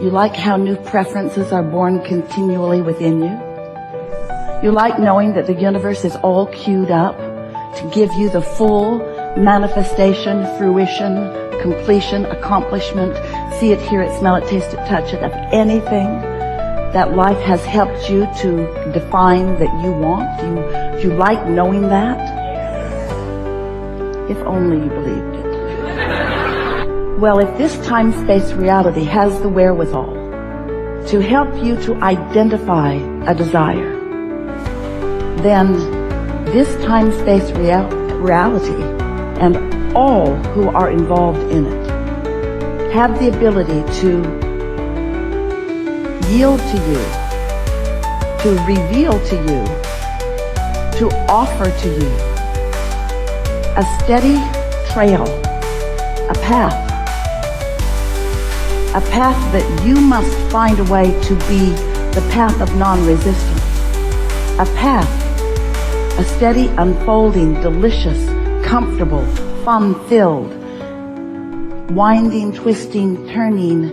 You like how new preferences are born continually within you? You like knowing that the universe is all queued up to give you the full manifestation, fruition, completion, accomplishment, see it, hear it, smell it, taste it, touch it, of anything that life has helped you to define that you want? Do you like knowing that? If only you believed it. Well, if this time-space reality has the wherewithal to help you to identify a desire, then this time-space reality and all who are involved in it have the ability to yield to you, to reveal to you, to offer to you a steady trail, a path that you must find a way to be the path of non-resistance, a path, a steady, unfolding, delicious, comfortable, fun-filled, winding, twisting, turning,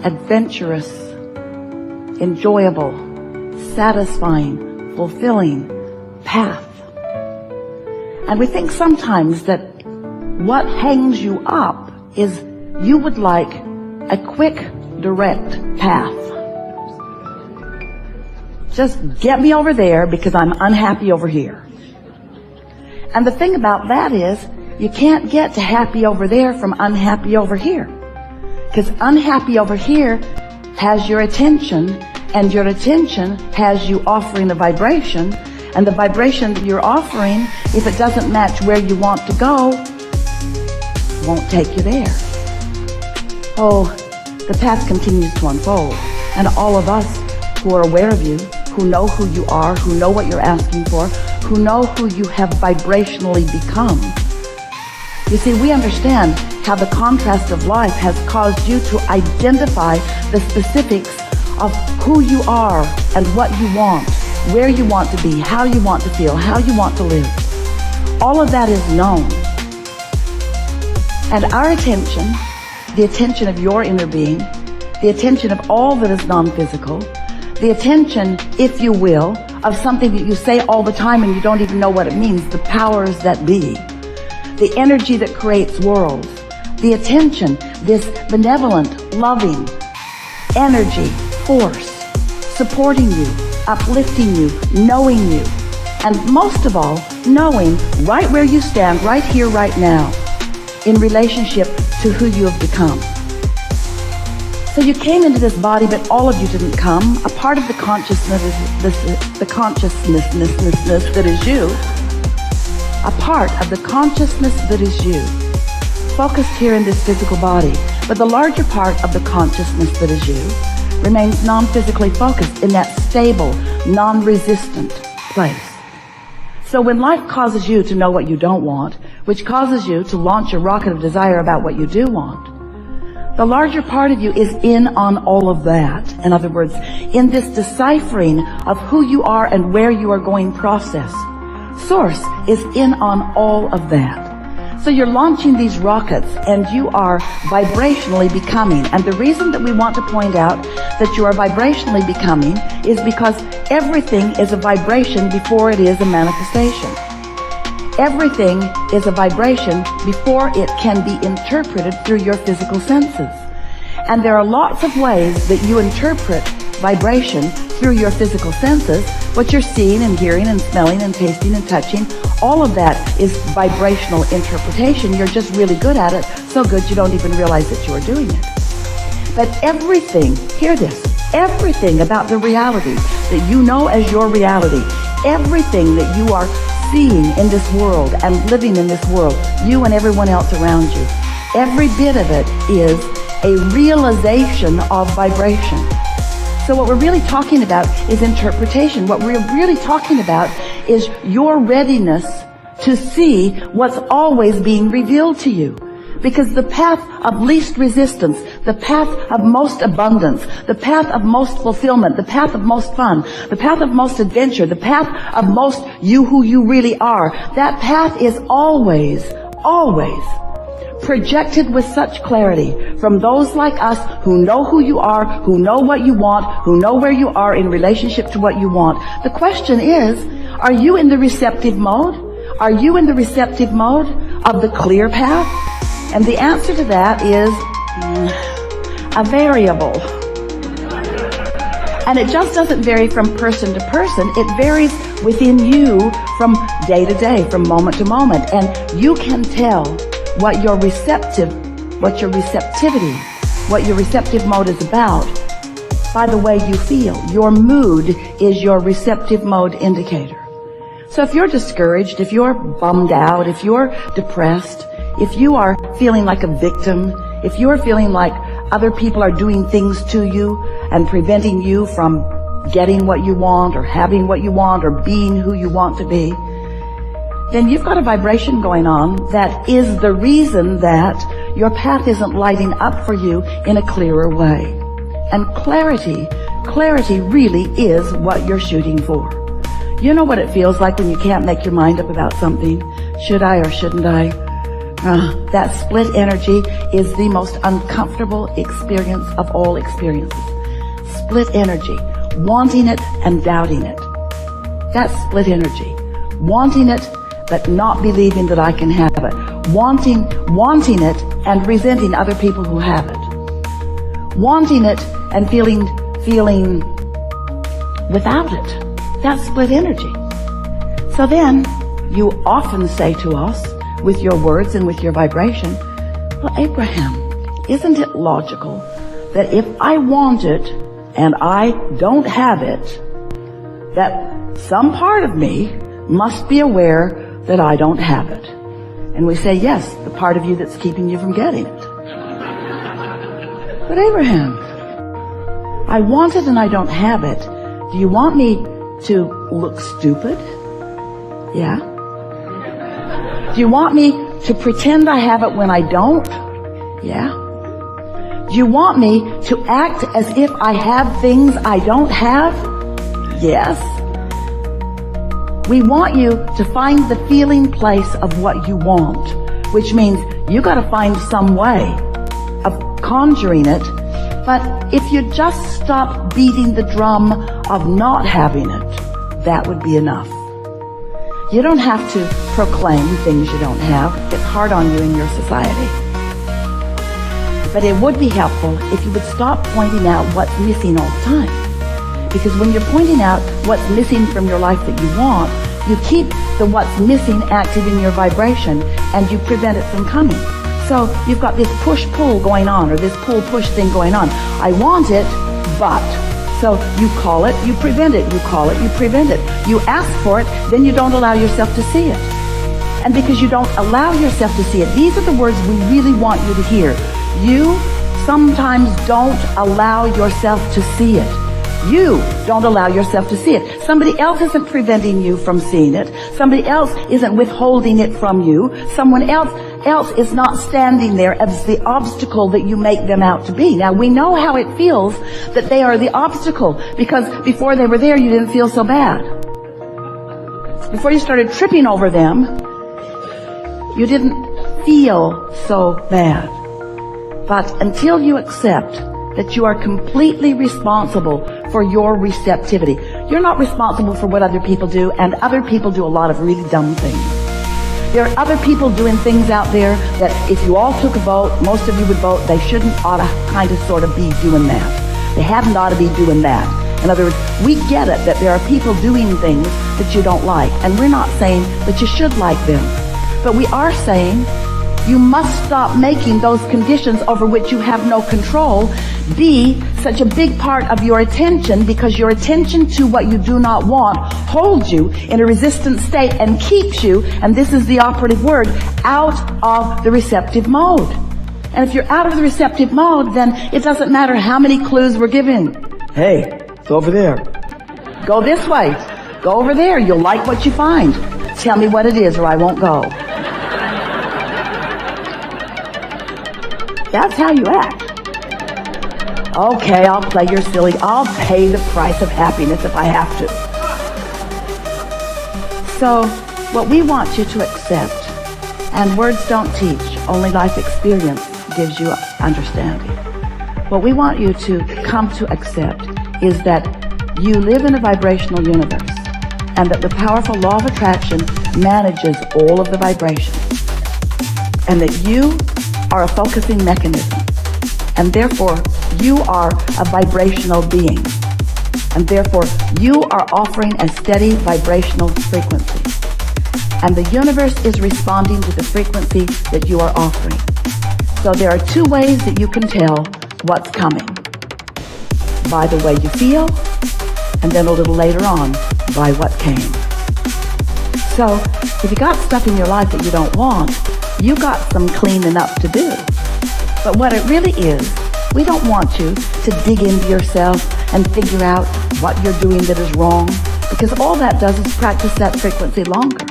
adventurous, enjoyable, satisfying, fulfilling path. And we think sometimes that what hangs you up is you would like a quick, direct path. Just get me over there because I'm unhappy over here. And the thing about that is, you can't get to happy over there from unhappy over here. Because unhappy over here has your attention, and your attention has you offering a vibration, and the vibration that you're offering, if it doesn't match where you want to go, won't take you there. Oh, the path continues to unfold, and all of us who are aware of you, who know who you are, who know what you're asking for, who know who you have vibrationally become. You see, we understand how the contrast of life has caused you to identify the specifics of who you are and what you want, where you want to be, how you want to feel, how you want to live. All of that is known. And our attention, the attention of your inner being, the attention of all that is non-physical, the attention, if you will, of something that you say all the time and you don't even know what it means, the powers that be, the energy that creates worlds, the attention, this benevolent, loving energy, force, supporting you, uplifting you, knowing you, and most of all, knowing right where you stand, right here, right now, in relationship to who you have become. So you came into this body, but all of you didn't come. A part of the consciousness that is you, a part of the consciousness that is you, focused here in this physical body, but the larger part of the consciousness that is you remains non-physically focused in that stable, non-resistant place. So when life causes you to know what you don't want, which causes you to launch a rocket of desire about what you do want, the larger part of you is in on all of that. In other words, in this deciphering of who you are and where you are going process, Source is in on all of that. So you're launching these rockets and you are vibrationally becoming. And the reason that we want to point out that you are vibrationally becoming is because everything is a vibration before it is a manifestation. Everything is a vibration before it can be interpreted through your physical senses. And there are lots of ways that you interpret vibration through your physical senses. What you're seeing and hearing and smelling and tasting and touching, all of that is vibrational interpretation. You're just really good at it, so good you don't even realize that you are doing it. But everything, hear this, everything about the reality that you know as your reality, everything that you are seeing in this world and living in this world, you and everyone else around you, every bit of it is a realization of vibration. So what we're really talking about is interpretation. What we're really talking about is your readiness to see what's always being revealed to you. Because the path of least resistance, the path of most abundance, the path of most fulfillment, the path of most fun, the path of most adventure, the path of most you who you really are, that path is always, always projected with such clarity from those like us who know who you are, who know what you want, who know where you are in relationship to what you want. The question is, are you in the receptive mode? Are you in the receptive mode of the clear path? And the answer to that is a variable. And it just doesn't vary from person to person. It varies within you from day to day, from moment to moment. And you can tell what your receptive mode is about by the way you feel. Your mood is your receptive mode indicator. So if you're discouraged, if you're bummed out, if you're depressed, if you are feeling like a victim, if you're feeling like other people are doing things to you and preventing you from getting what you want or having what you want or being who you want to be, then you've got a vibration going on that is the reason that your path isn't lighting up for you in a clearer way. And clarity really is what you're shooting for. You know what it feels like when you can't make your mind up about something. Should I or shouldn't I? That split energy is the most uncomfortable experience of all experiences. Split energy. Wanting it and doubting it. That's split energy. Wanting it but not believing that I can have it. Wanting it and resenting other people who have it. Wanting it and feeling without it. That's split energy. So then, you often say to us, with your words and with your vibration, well, Abraham, isn't it logical that if I want it and I don't have it, that some part of me must be aware that I don't have it? And we say, yes, the part of you that's keeping you from getting it. But Abraham, I want it and I don't have it. Do you want me to look stupid? Yeah. Do you want me to pretend I have it when I don't? Yeah. Do you want me to act as if I have things I don't have? Yes. We want you to find the feeling place of what you want, which means you got to find some way of conjuring it. But if you just stop beating the drum of not having it, that would be enough. You don't have to proclaim things you don't have. It's hard on you in your society. But it would be helpful if you would stop pointing out what's missing all the time. Because when you're pointing out what's missing from your life that you want, you keep the what's missing active in your vibration and you prevent it from coming. So you've got this push-pull going on, or this pull-push thing going on. I want it, but. So you call it, you prevent it. You call it, you prevent it. You ask for it, then you don't allow yourself to see it. And because you don't allow yourself to see it, these are the words we really want you to hear. You sometimes don't allow yourself to see it. You don't allow yourself to see it. Somebody else isn't preventing you from seeing it. Somebody else isn't withholding it from you. Someone else is not standing there as the obstacle that you make them out to be. Now, we know how it feels that they are the obstacle, because before they were there, you didn't feel so bad. Before you started tripping over them, you didn't feel so bad. But until you accept that you are completely responsible for your receptivity. You're not responsible for what other people do, and other people do a lot of really dumb things. There are other people doing things out there that if you all took a vote, most of you would vote, they shouldn't ought to kind of sort of be doing that. They haven't ought to be doing that. In other words, we get it that there are people doing things that you don't like, and we're not saying that you should like them. But we are saying you must stop making those conditions over which you have no control be such a big part of your attention, because your attention to what you do not want holds you in a resistant state and keeps you, and this is the operative word, out of the receptive mode. And if you're out of the receptive mode, then it doesn't matter how many clues we're given. Hey, it's over there. Go this way. Go over there. You'll like what you find. Tell me what it is or I won't go. That's how you act. Okay, I'll play your silly. I'll pay the price of happiness if I have to. So, what we want you to accept, and words don't teach, Only life experience gives you understanding. What we want you to come to accept is that you live in a vibrational universe, and that the powerful law of attraction manages all of the vibrations, and that you are a focusing mechanism, and therefore you are a vibrational being, and therefore you are offering a steady vibrational frequency, and the universe is responding to the frequency that you are offering. So there are two ways that you can tell what's coming: by the way you feel, and then a little later on by what came. So if you got stuff in your life that you don't want, you got some cleaning up to do. But what it really is, we don't want you to dig into yourself and figure out what you're doing that is wrong, because all that does is practice that frequency longer.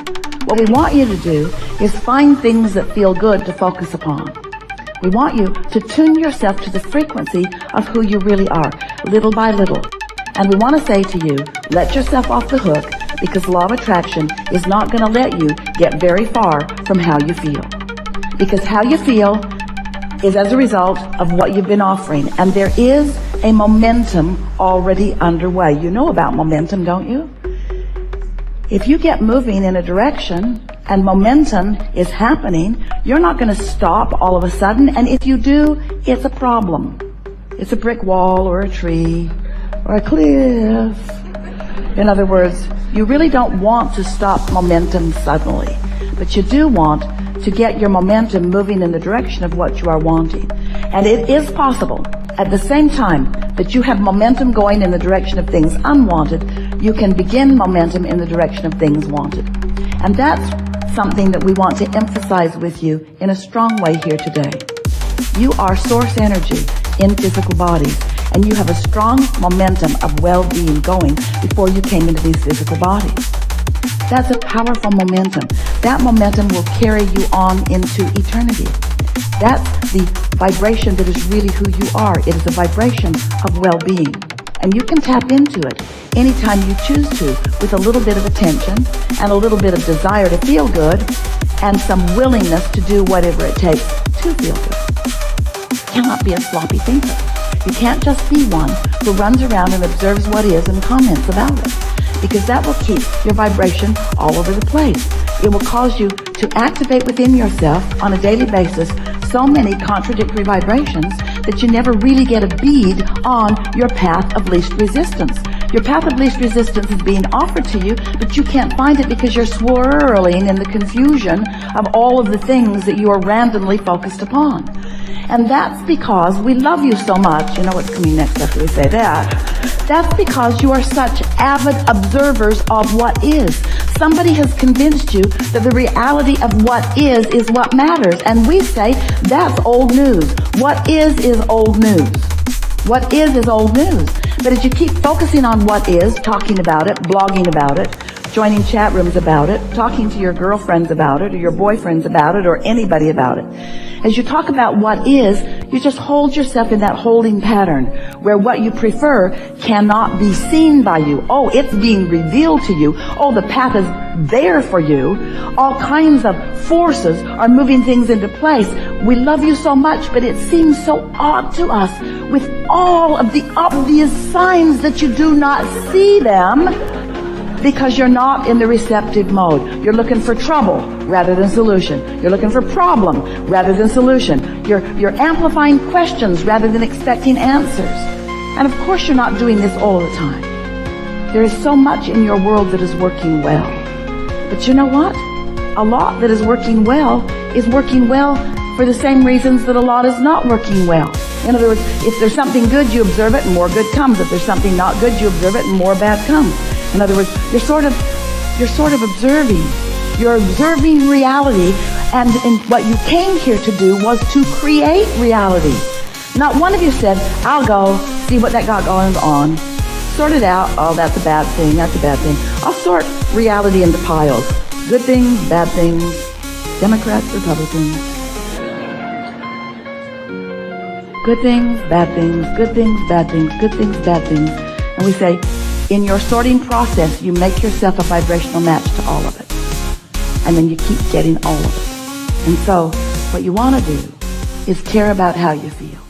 What we want you to do is find things that feel good to focus upon. We want you to tune yourself to the frequency of who you really are, little by little. And we want to say to you, let yourself off the hook, because law of attraction is not going to let you get very far from how you feel. Because how you feel is as a result of what you've been offering. And there is a momentum already underway. You know about momentum, don't you? If you get moving in a direction and momentum is happening, you're not going to stop all of a sudden. And if you do, it's a problem. It's a brick wall or a tree or a cliff. In other words, you really don't want to stop momentum suddenly, but you do want to get your momentum moving in the direction of what you are wanting. And it is possible, at the same time that you have momentum going in the direction of things unwanted, you can begin momentum in the direction of things wanted. And that's something that we want to emphasize with you in a strong way here today. You are source energy in physical bodies, and you have a strong momentum of well-being going before you came into these physical bodies. That's a powerful momentum. That momentum will carry you on into eternity. That's the vibration that is really who you are. It is a vibration of well-being. And you can tap into it anytime you choose to, with a little bit of attention and a little bit of desire to feel good and some willingness to do whatever it takes to feel good. You cannot be a sloppy thinker. You can't just be one who runs around and observes what is and comments about it, because that will keep your vibration all over the place. It will cause you to activate within yourself on a daily basis so many contradictory vibrations that you never really get a bead on your path of least resistance. Your path of least resistance is being offered to you, but you can't find it because you're swirling in the confusion of all of the things that you are randomly focused upon. And that's because we love you so much. You know what's coming next after we say that. That's because you are such avid observers of what is. Somebody has convinced you that the reality of what is what matters. And we say that's old news. What is old news. What is old news. But as you keep focusing on what is, talking about it, blogging about it, joining chat rooms about it, talking to your girlfriends about it, or your boyfriends about it, or anybody about it, as you talk about what is, you just hold yourself in that holding pattern where what you prefer cannot be seen by you. Oh, it's being revealed to you. Oh, the path is there for you. All kinds of forces are moving things into place. We love you so much, but it seems so odd to us with all of the obvious signs that you do not see them, because you're not in the receptive mode. You're looking for trouble rather than solution. You're looking for problem rather than solution. You're amplifying questions rather than expecting answers. And of course you're not doing this all the time. There is so much in your world that is working well. But you know what? A lot that is working well for the same reasons that a lot is not working well. In other words, if there's something good, you observe it and more good comes. If there's something not good, you observe it and more bad comes. In other words, you're sort of observing. You're observing reality, and what you came here to do was to create reality. Not one of you said, I'll go see what that got going on. Sort it out. Oh, that's a bad thing. That's a bad thing. I'll sort reality into piles. Good things, bad things, Democrats, Republicans. Good things, bad things, good things, bad things, good things, bad things. And we say, in your sorting process, you make yourself a vibrational match to all of it. And then you keep getting all of it. And so What you want to do is care about how you feel.